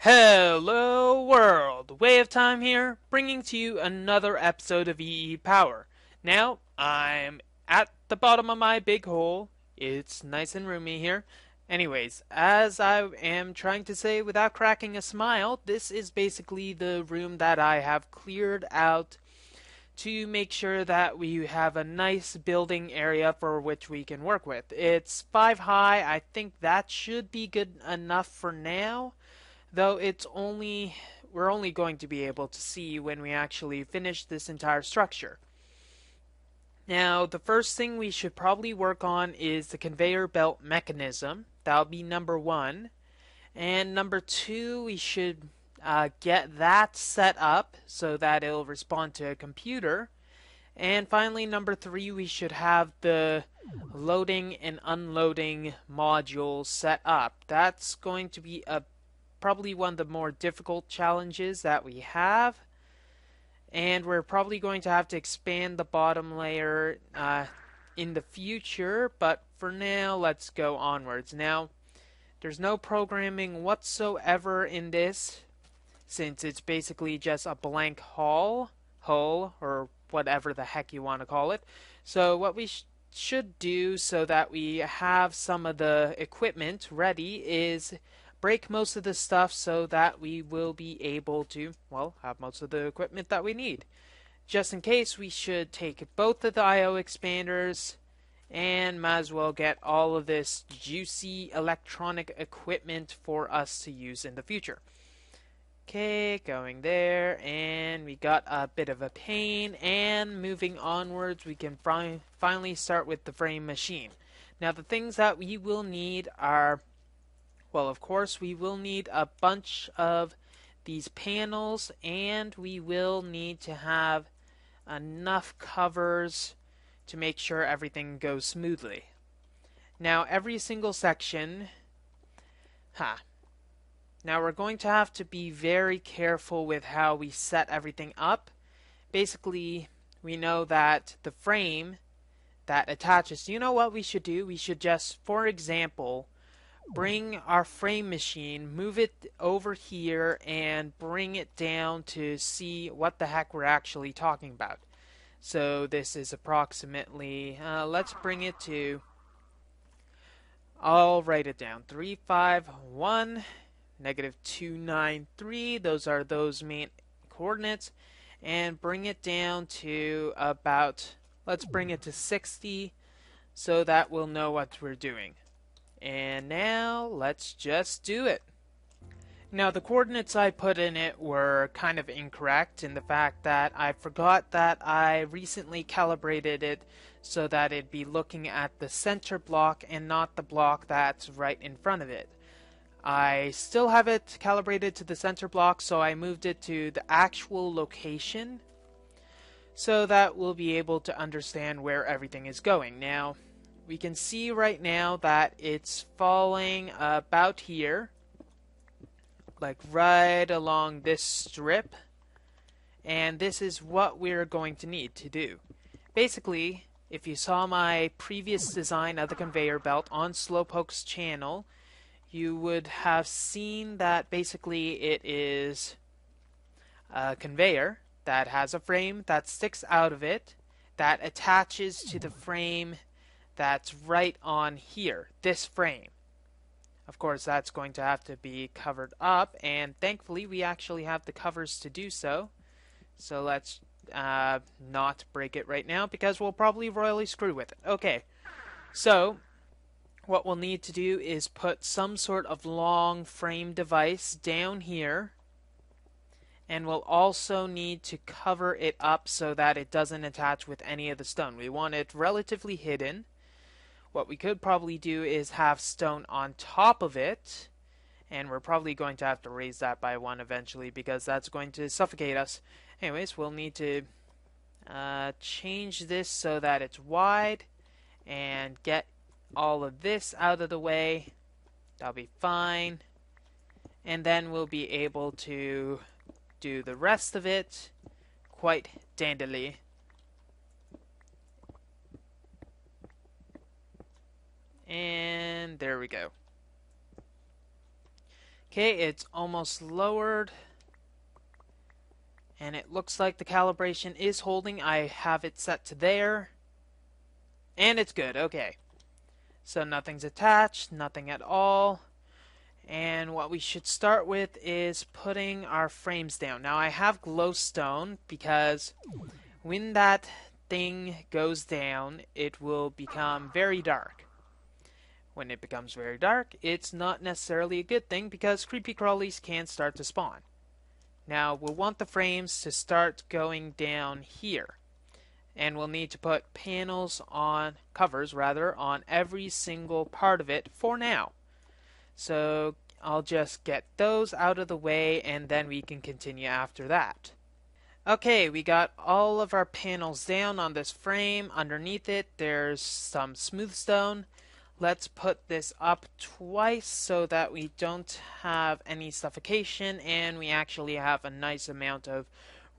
Hello world! Way of Time here, bringing to you another episode of EEPower. Now, I'm at the bottom of my big hole. It's nice and roomy here. Anyways, as I am trying to say without cracking a smile, this is basically the room that I have cleared out to make sure that we have a nice building area for which we can work with. It's 5 high. I think that should be good enough for now. Though we're only going to be able to see when we actually finish this entire structure. Now, the first thing we should probably work on is the conveyor belt mechanism. That'll be number one. And number two, we should get that set up so that it'll respond to a computer. And finally, number three, we should have the loading and unloading module set up. That's going to be probably one of the more difficult challenges that we have. And we're probably going to have to expand the bottom layer in the future, but for now, let's go onwards. Now, there's no programming whatsoever in this, since it's basically just a blank hull, or whatever the heck you want to call it. So what we should do so that we have some of the equipment ready is break most of the stuff so that we will be able to, well, have most of the equipment that we need. Just in case, we should take both of the IO expanders and might as well get all of this juicy electronic equipment for us to use in the future. Okay, going there, and we got a bit of a pain, and moving onwards, we can finally start with the frame machine. Now, the things that we will need are, well, of course, we will need a bunch of these panels, and we will need to have enough covers to make sure everything goes smoothly. Now, every single section, now we're going to have to be very careful with how we set everything up. Basically, we know that the frame that attaches, you know what we should do? We should just, for example, bring our frame machine, move it over here, and bring it down to see what the heck we're actually talking about. So this is approximately, let's bring it to, I'll write it down, 351, -293, those are those main coordinates, and bring it down to about, let's bring it to 60, so that we'll know what we're doing. And now, let's just do it. Now, the coordinates I put in it were kind of incorrect in the fact that I forgot that I recently calibrated it so that it'd be looking at the center block and not the block that's right in front of it. I still have it calibrated to the center block, so I moved it to the actual location so that we'll be able to understand where everything is going. Now, we can see right now that it's falling about here, like right along this strip, and this is what we're going to need to do. Basically, if you saw my previous design of the conveyor belt on Slowpoke's channel, you would have seen that basically it is a conveyor that has a frame that sticks out of it that attaches to the frame that's right on here, this frame. Of course, that's going to have to be covered up, and thankfully we actually have the covers to do so. So let's not break it right now because we'll probably royally screw with it. Okay, so what we'll need to do is put some sort of long frame device down here, and we'll also need to cover it up so that it doesn't attach with any of the stone. We want it relatively hidden. What we could probably do is have stone on top of it, and we're probably going to have to raise that by one eventually because that's going to suffocate us. Anyways, we'll need to change this so that it's wide and get all of this out of the way. That'll be fine. And then we'll be able to do the rest of it quite dandily. And there we go. Okay, it's almost lowered. And it looks like the calibration is holding. I have it set to there. And it's good, okay. So nothing's attached, nothing at all. And what we should start with is putting our frames down. Now I have glowstone because when that thing goes down, it will become very dark. When it becomes very dark, it's not necessarily a good thing because creepy crawlies can start to spawn. Now we'll want the frames to start going down here. And we'll need to put covers on every single part of it for now. So I'll just get those out of the way and then we can continue after that. Okay, we got all of our panels down on this frame. Underneath it, there's some smooth stone. Let's put this up twice so that we don't have any suffocation and we actually have a nice amount of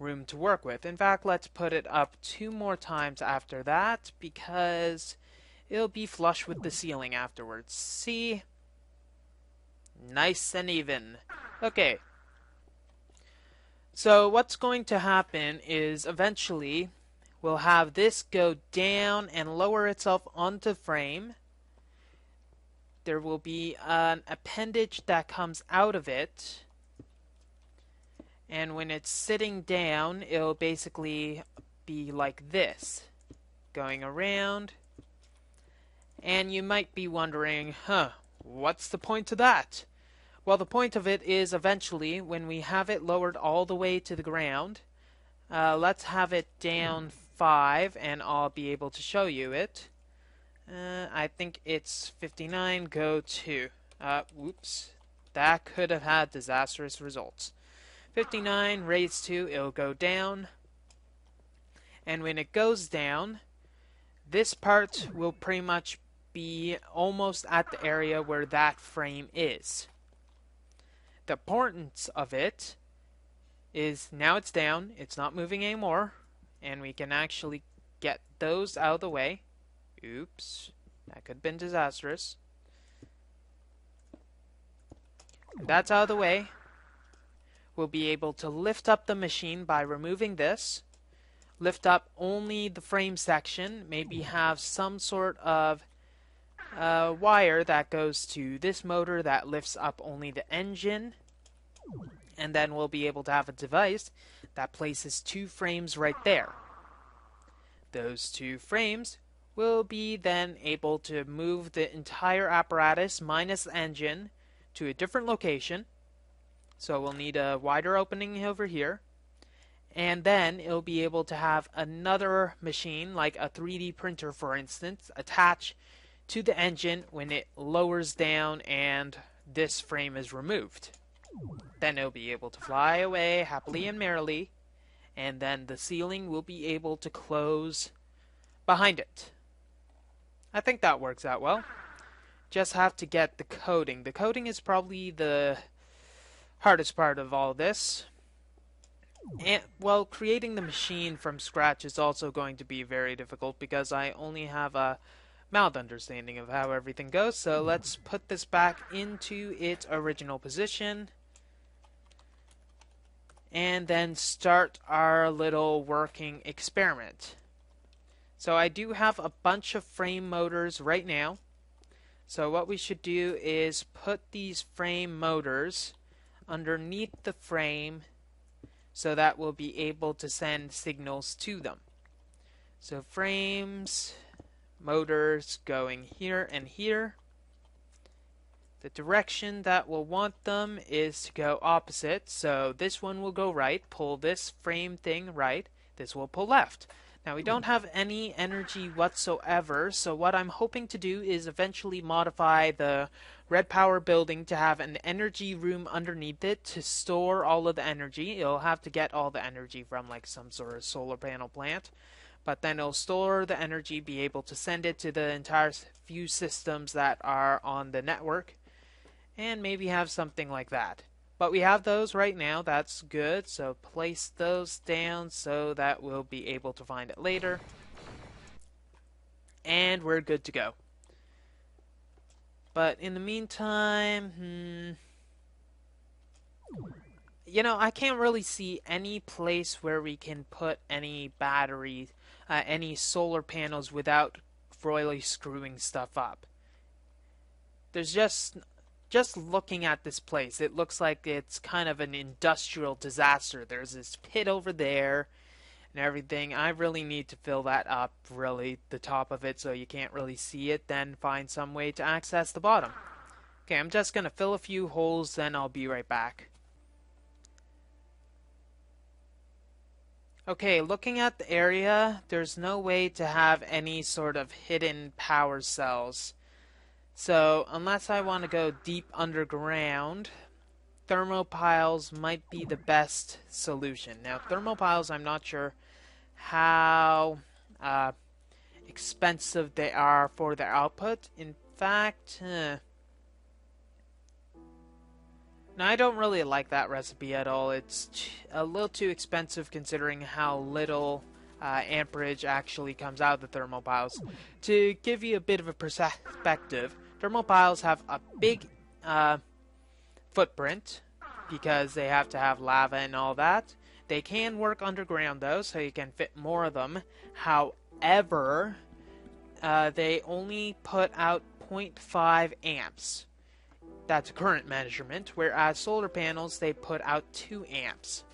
room to work with. In fact, let's put it up 2 more times after that because it'll be flush with the ceiling afterwards. See? Nice and even. Okay. So what's going to happen is eventually we'll have this go down and lower itself onto frame. There will be an appendage that comes out of it. And when it's sitting down, it'll basically be like this, going around. And you might be wondering, what's the point of that? Well, the point of it is eventually, when we have it lowered all the way to the ground, let's have it down 5, and I'll be able to show you it. I think it's 59, go 2. Whoops. That could have had disastrous results. 59 raised 2, it'll go down. And when it goes down, this part will pretty much be almost at the area where that frame is. The importance of it is now it's down, it's not moving anymore, and we can actually get those out of the way. Oops, that could have been disastrous. That's out of the way. We'll be able to lift up the machine by removing this. Lift up only the frame section, maybe have some sort of wire that goes to this motor that lifts up only the engine. And then we'll be able to have a device that places 2 frames right there. Those 2 frames will be then able to move the entire apparatus minus the engine to a different location. So we'll need a wider opening over here. And then it'll be able to have another machine, like a 3D printer for instance, attached to the engine when it lowers down and this frame is removed. Then it'll be able to fly away happily and merrily, and then the ceiling will be able to close behind it. I think that works out well. Just have to get the coding. The coding is probably the hardest part of all this. And, well, creating the machine from scratch is also going to be very difficult because I only have a mild understanding of how everything goes. So let's put this back into its original position. And then start our little working experiment. So I do have a bunch of frame motors right now. So what we should do is put these frame motors underneath the frame so that we'll be able to send signals to them. So frames, motors going here and here. The direction that we'll want them is to go opposite. So this one will go right, pull this frame thing right, this will pull left. Now we don't have any energy whatsoever, so what I'm hoping to do is eventually modify the red power building to have an energy room underneath it to store all of the energy. It'll have to get all the energy from like some sort of solar panel plant, but then it'll store the energy, be able to send it to the entire few systems that are on the network, and maybe have something like that. But we have those right now, that's good, so place those down so that we'll be able to find it later. And we're good to go. But in the meantime, You know, I can't really see any place where we can put any battery, any solar panels without royally screwing stuff up. There's just looking at this place, it looks like it's kind of an industrial disaster. There's this pit over there and everything. I really need to fill that up, really, the top of it, so you can't really see it, then find some way to access the bottom. Okay, I'm just gonna fill a few holes, then I'll be right back. Okay, looking at the area, there's no way to have any sort of hidden power cells. So, unless I want to go deep underground, thermopiles might be the best solution. Now, thermopiles, I'm not sure how expensive they are for their output. In fact, no, I don't really like that recipe at all. It's a little too expensive considering how little amperage actually comes out of the thermopiles. To give you a bit of a perspective, thermopiles have a big footprint because they have to have lava and all that. They can work underground though, so you can fit more of them. However, they only put out 0.5 amps. That's a current measurement, whereas solar panels, they put out 2 amps.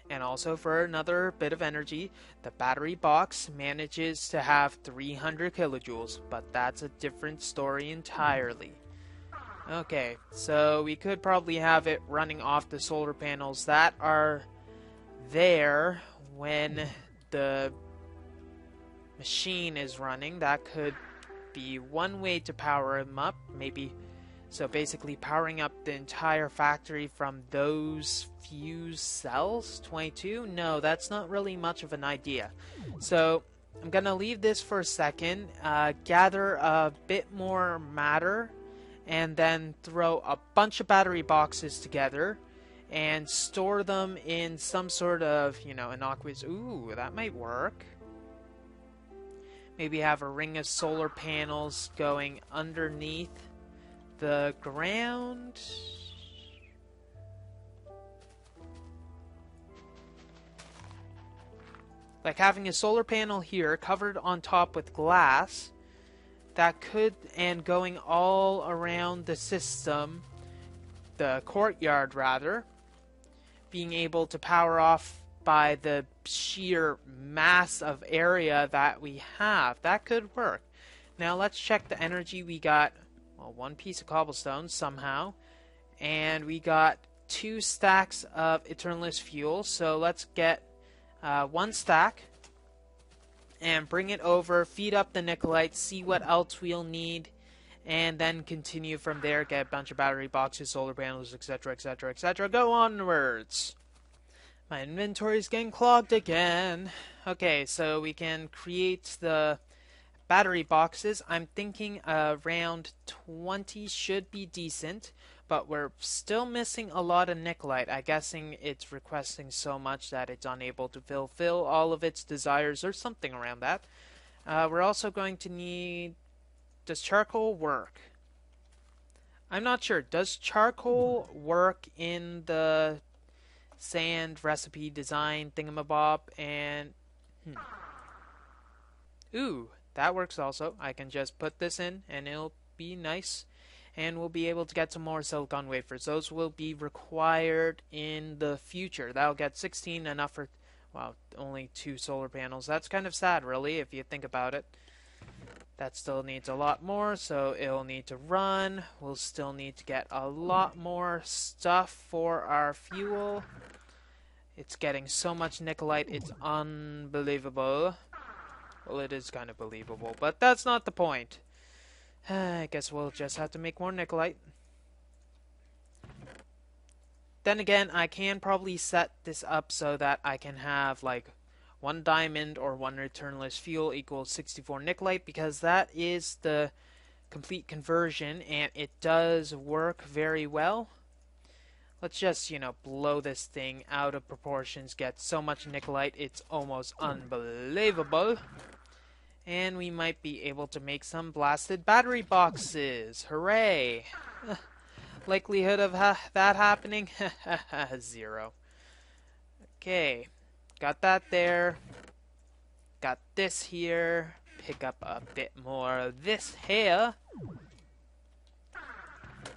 And also for another bit of energy, the battery box manages to have 300 kilojoules, but that's a different story entirely. Okay, so we could probably have it running off the solar panels that are there when the machine is running. That could be one way to power them up, maybe. So basically powering up the entire factory from those few cells? 22? No, that's not really much of an idea. So I'm gonna leave this for a second, gather a bit more matter, and then throw a bunch of battery boxes together and store them in some sort of, innocuous... Ooh, that might work. Maybe have a ring of solar panels going underneath the ground. Like having a solar panel here covered on top with glass that could, and going all around the system, the courtyard rather, being able to power off by the sheer mass of area that we have. That could work. Now let's check the energy we got. Well, 1 piece of cobblestone somehow, and we got 2 stacks of Eternalist fuel. So let's get 1 stack and bring it over, feed up the Nikolite, see what else we'll need, and then continue from there. Get a bunch of battery boxes, solar panels, etc., etc., etc. Go onwards. My inventory is getting clogged again. Okay, so we can create the battery boxes. I'm thinking around 20 should be decent, but we're still missing a lot of Nikolite. I'm guessing it's requesting so much that it's unable to fulfill all of its desires or something around that. We're also going to need... Does charcoal work? I'm not sure. Does charcoal work in the sand recipe design thingamabob? And... Ooh, that works also. I can just put this in and it'll be nice. And we'll be able to get some more silicon wafers. Those will be required in the future. That'll get 16, enough for, well, only 2 solar panels. That's kind of sad, really, if you think about it. That still needs a lot more, so it'll need to run. We'll still need to get a lot more stuff for our fuel. It's getting so much Nikolite, it's unbelievable. Well, it is kind of believable, but that's not the point. I guess we'll just have to make more Nikolite. Then again, I can probably set this up so that I can have like 1 diamond or 1 returnless fuel equals 64 Nikolite, because that is the complete conversion and it does work very well. Let's just, blow this thing out of proportions, get so much Nikolite, it's almost unbelievable. And we might be able to make some blasted battery boxes. Hooray! Likelihood of that happening? 0. Okay, got that there. Got this here. Pick up a bit more of this here.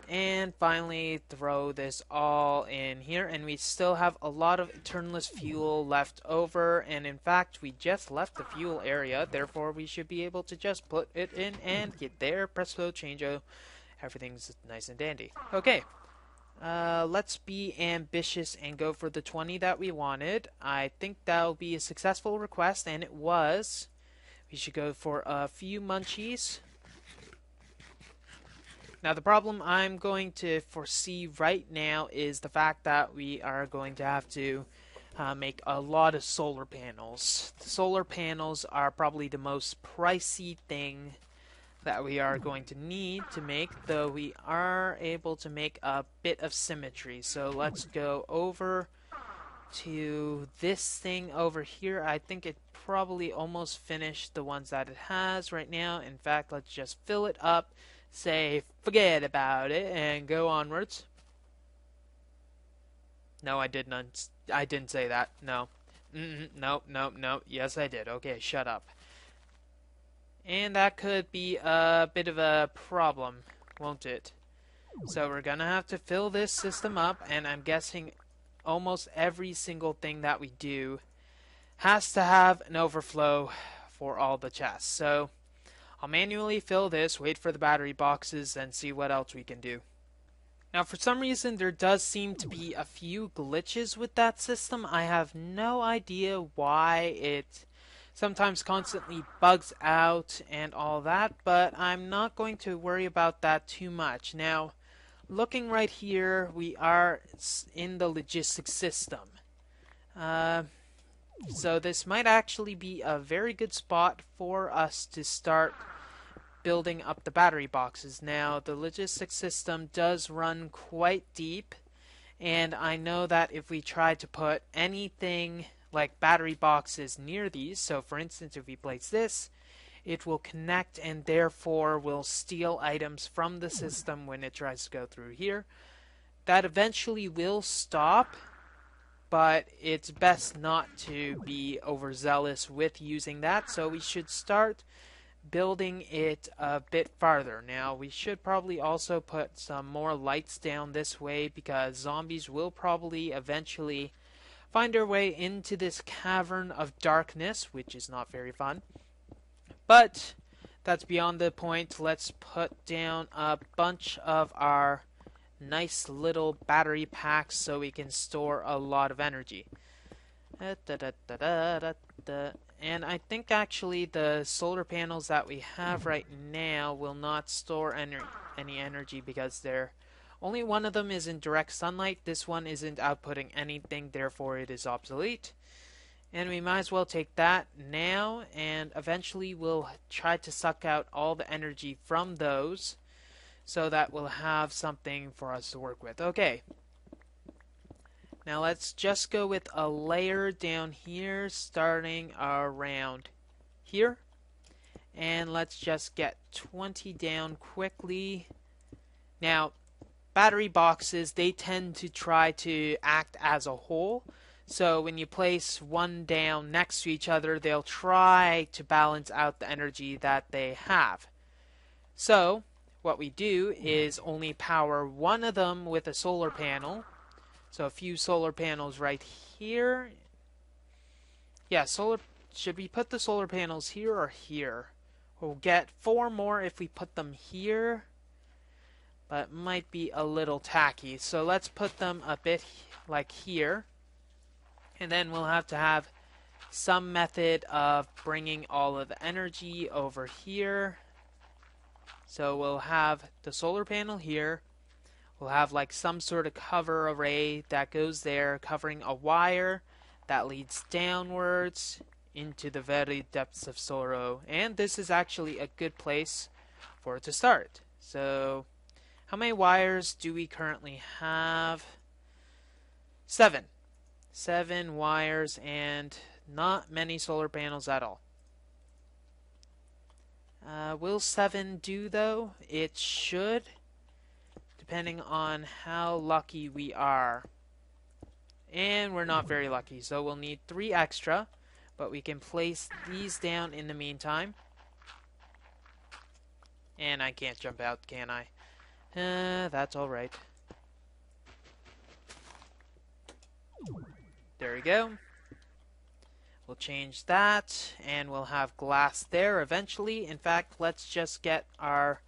And finally throw this all in here, and we still have a lot of eternalist fuel left over, and in fact we just left the fuel area, therefore we should be able to just put it in and get there. Presto changeo. Everything's nice and dandy. Okay, let's be ambitious and go for the 20 that we wanted. I think that'll be a successful request, and it was. We should go for a few munchies. Now the problem I'm going to foresee right now is the fact that we are going to have to make a lot of solar panels. The solar panels are probably the most pricey thing that we are going to need to make, though we are able to make a bit of symmetry. So let's go over to this thing over here. I think it probably almost finished the ones that it has right now. In fact, let's just fill it up, say forget about it, and go onwards. No, I didn't say that. No. No, no, no. Yes, I did. Okay, shut up. And that could be a bit of a problem, won't it? So we're gonna have to fill this system up, and I'm guessing almost every single thing that we do has to have an overflow for all the chests. So I'll manually fill this, wait for the battery boxes, and see what else we can do. Now, for some reason, there does seem to be a few glitches with that system. I have no idea why it sometimes constantly bugs out and all that, but I'm not going to worry about that too much. Now, looking right here, we are in the logistics system. So this might actually be a very good spot for us to start building up the battery boxes. Now, the logistics system does run quite deep, and I know that if we try to put anything like battery boxes near these, so for instance if we place this, it will connect and therefore will steal items from the system when it tries to go through here. That eventually will stop, but it's best not to be overzealous with using that, so we should start building it a bit farther. Now we should probably also put some more lights down this way, because zombies will probably eventually find their way into this cavern of darkness, which is not very fun. But that's beyond the point. Let's put down a bunch of our nice little battery packs so we can store a lot of energy. And I think actually the solar panels that we have right now will not store any energy, because they're only one of them is in direct sunlight. This one isn't outputting anything, therefore it is obsolete. And we might as well take that now, and eventually we'll try to suck out all the energy from those so that we'll have something for us to work with. Okay. Now let's just go with a layer down here, starting around here. And let's just get 20 down quickly. Now, battery boxes, they tend to try to act as a whole. So when you place one down next to each other, they'll try to balance out the energy that they have. So what we do is only power one of them with a solar panel. So a few solar panels right here. Yeah, should we put the solar panels here or here? We'll get 4 more if we put them here, but it might be a little tacky. So let's put them a bit like here. And then we'll have to have some method of bringing all of the energy over here. So we'll have the solar panel here. We'll have like some sort of cover array that goes there, covering a wire that leads downwards into the very depths of sorrow. And this is actually a good place for it to start. So how many wires do we currently have? 7. 7 wires and not many solar panels at all. Will 7 do though? It should. depending on how lucky we are. And we're not very lucky, so we'll need 3 extra, but we can place these down in the meantime. And I can't jump out, can I? That's alright. There we go. We'll change that, and we'll have glass there eventually. In fact, let's just get our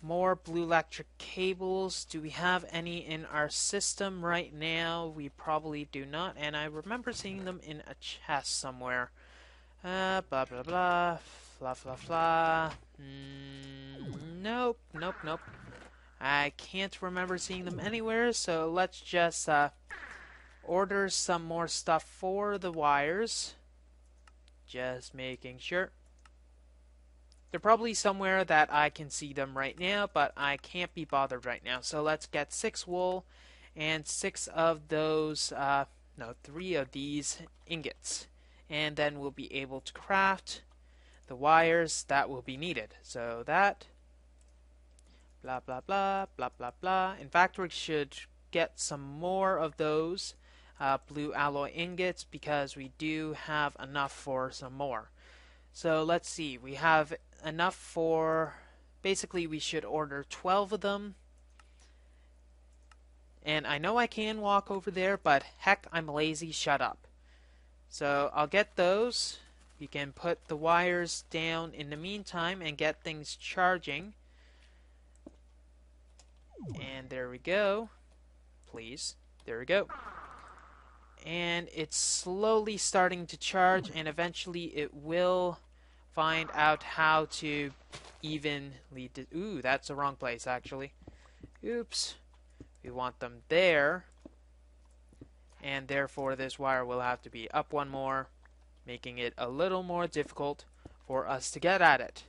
more blue electric cables. Do we have any in our system right now? We probably do not, and I remember seeing them in a chest somewhere. Blah blah blah, blah blah blah. Nope, nope, nope. I can't remember seeing them anywhere, so let's just order some more stuff for the wires. Just making sure. They're probably somewhere that I can see them right now, but I can't be bothered right now. So let's get 6 wool and 6 of those, no, 3 of these ingots. And then we'll be able to craft the wires that will be needed. So that, blah, blah, blah, blah, blah, blah. In fact, we should get some more of those blue alloy ingots because we do have enough for some more. So let's see, we have enough for, basically we should order 12 of them. And I know I can walk over there, but heck, I'm lazy, shut up. So I'll get those. You can put the wires down in the meantime and get things charging. And there we go. Please. There we go. And it's slowly starting to charge, and eventually it will find out how to evenly... Ooh, that's the wrong place, actually. Oops. We want them there. And therefore, this wire will have to be up one more, making it a little more difficult for us to get at it.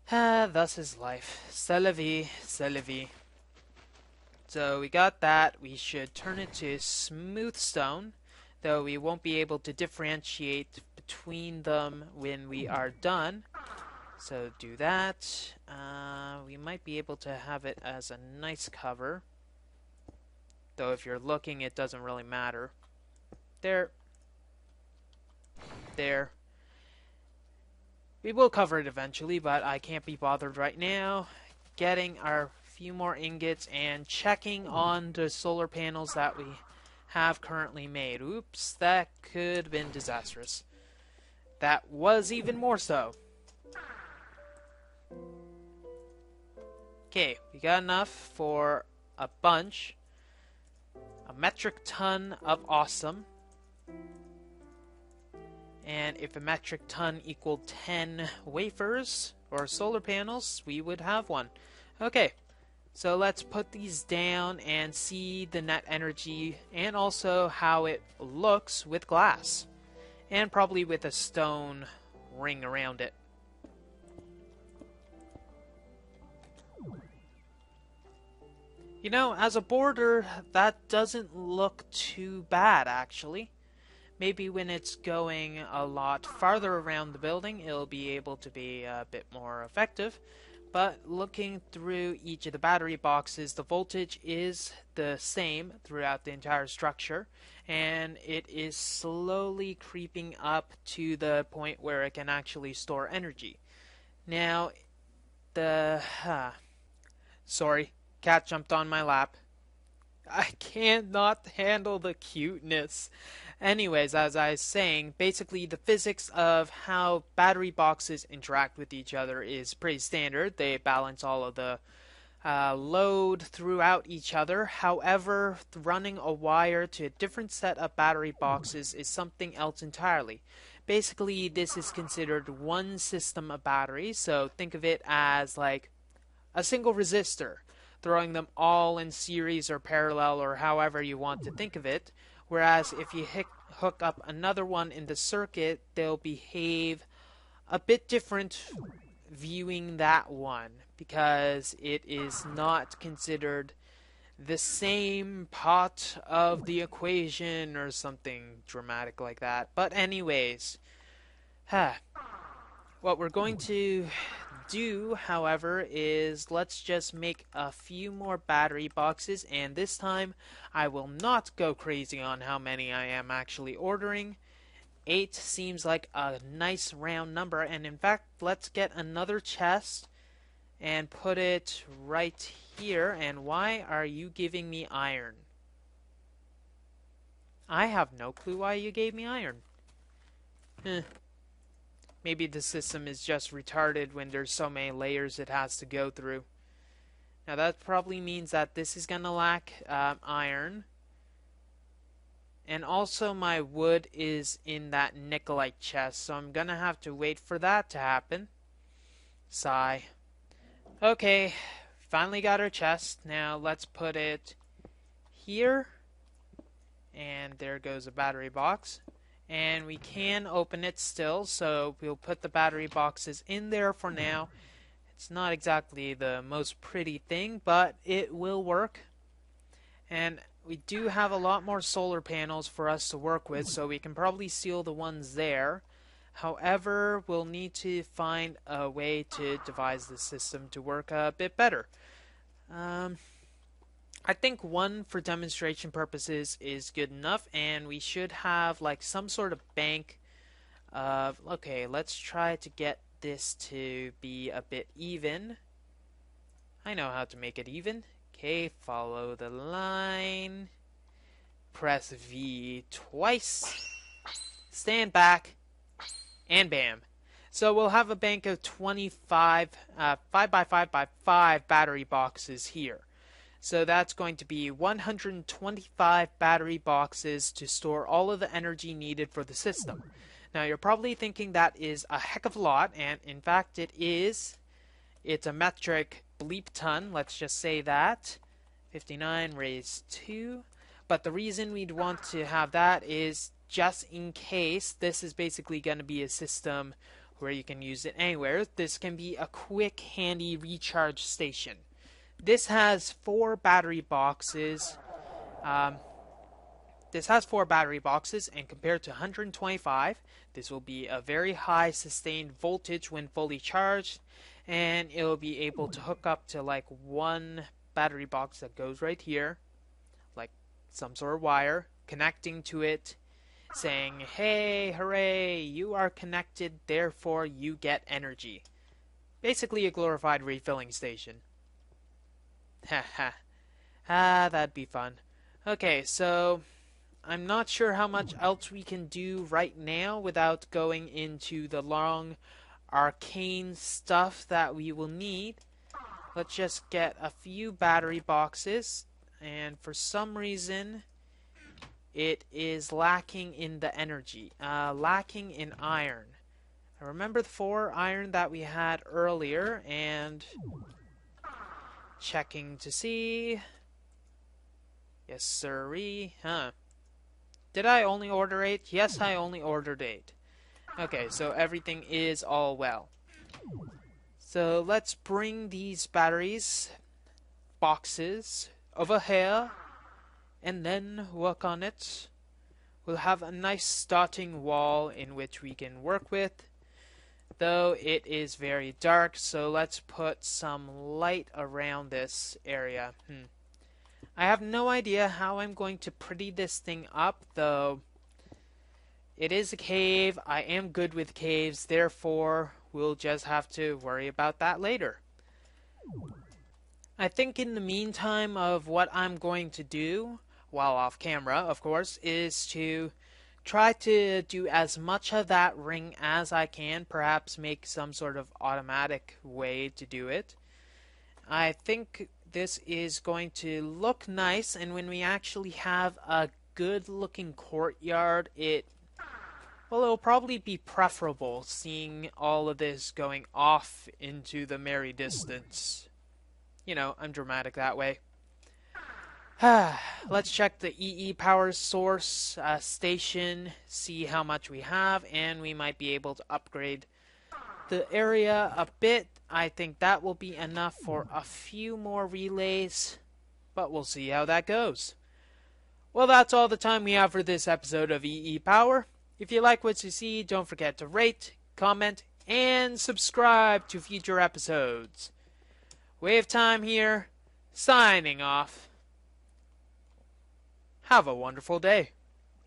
Thus is life. C'est la vie, c'est la vie. So we got that. We should turn it to smooth stone, though we won't be able to differentiate between them when we are done. So do that. We might be able to have it as a nice cover, though if you're looking, it doesn't really matter. There. There. We will cover it eventually, but I can't be bothered right now. Getting our few more ingots and checking on the solar panels that we have currently made. Oops, that could have been disastrous. That was even more so. Okay, we got enough for a bunch. A metric ton of awesome. And if a metric ton equaled 10 wafers or solar panels, we would have one. Okay. So let's put these down and see the net energy and also how it looks with glass. And probably with a stone ring around it. You know, as a border, that doesn't look too bad, actually. Maybe when it's going a lot farther around the building, it'll be able to be a bit more effective. But looking through each of the battery boxes, the voltage is the same throughout the entire structure, and it is slowly creeping up to the point where it can actually store energy. Now, sorry, cat jumped on my lap. I cannot handle the cuteness. Anyways, as I was saying, basically the physics of how battery boxes interact with each other is pretty standard. They balance all of the load throughout each other. However, running a wire to a different set of battery boxes is something else entirely. Basically, this is considered one system of batteries, so think of it as like a single resistor, throwing them all in series or parallel or however you want to think of it. Whereas if you hook up another one in the circuit, they'll behave a bit different viewing that one, because it is not considered the same part of the equation or something dramatic like that. But anyways, what we're going to do, however, is let's just make a few more battery boxes, and this time I will not go crazy on how many I am actually ordering. 8 seems like a nice round number, and in fact, let's get another chest and put it right here. And why are you giving me iron? I have no clue why you gave me iron. Maybe the system is just retarded when there's so many layers it has to go through. Now that probably means that this is gonna lack iron. And also my wood is in that nickelite chest, so I'm gonna have to wait for that to happen. Sigh. Okay, finally got our chest. Now let's put it here. And there goes a battery box. And we can open it still, so we'll put the battery boxes in there for now. It's not exactly the most pretty thing, but it will work. And we do have a lot more solar panels for us to work with, so we can probably seal the ones there. However, we'll need to find a way to devise the system to work a bit better. I think one for demonstration purposes is good enough, and we should have like some sort of bank of, okay, let's try to get this to be a bit even. I know how to make it even. Okay, follow the line. Press V twice. Stand back. And bam. So we'll have a bank of 25 5 by 5 by 5 battery boxes here. So that's going to be 125 battery boxes to store all of the energy needed for the system. Now you're probably thinking that is a heck of a lot, and in fact it is. It's a metric bleep ton, let's just say that. 59 raised 2. But the reason we'd want to have that is just in case this is basically going to be a system where you can use it anywhere. This can be a quick, handy recharge station. This has 4 battery boxes. And compared to 125, this will be a very high sustained voltage when fully charged, and it will be able to hook up to like one battery box that goes right here, like some sort of wire, connecting to it, saying, hey, hooray, you are connected, therefore you get energy. Basically a glorified refilling station. Haha. That'd be fun. Okay, so I'm not sure how much else we can do right now without going into the long arcane stuff that we will need. Let's just get a few battery boxes, and for some reason it is lacking in the energy, lacking in iron. I remember the 4 iron that we had earlier, and checking to see. Yes, sirree. Did I only order 8? Yes, I only ordered 8. Okay, so everything is all well. So let's bring these batteries boxes over here and then work on it. We'll have a nice starting wall in which we can work with, though it is very dark, so let's put some light around this area. I have no idea how I'm going to pretty this thing up, though it is a cave. I am good with caves, therefore we'll just have to worry about that later. I think in the meantime of what I'm going to do, while off camera of course, is to try to do as much of that ring as I can, perhaps make some sort of automatic way to do it. I think this is going to look nice, and when we actually have a good looking courtyard, it'll probably be preferable seeing all of this going off into the merry distance. You know, I'm dramatic that way. Let's check the EEPower source station, see how much we have, and we might be able to upgrade the area a bit. I think that will be enough for a few more relays, but we'll see how that goes. Well, that's all the time we have for this episode of EEPower. If you like what you see, don't forget to rate, comment, and subscribe to future episodes. Wave Time here, signing off. Have a wonderful day.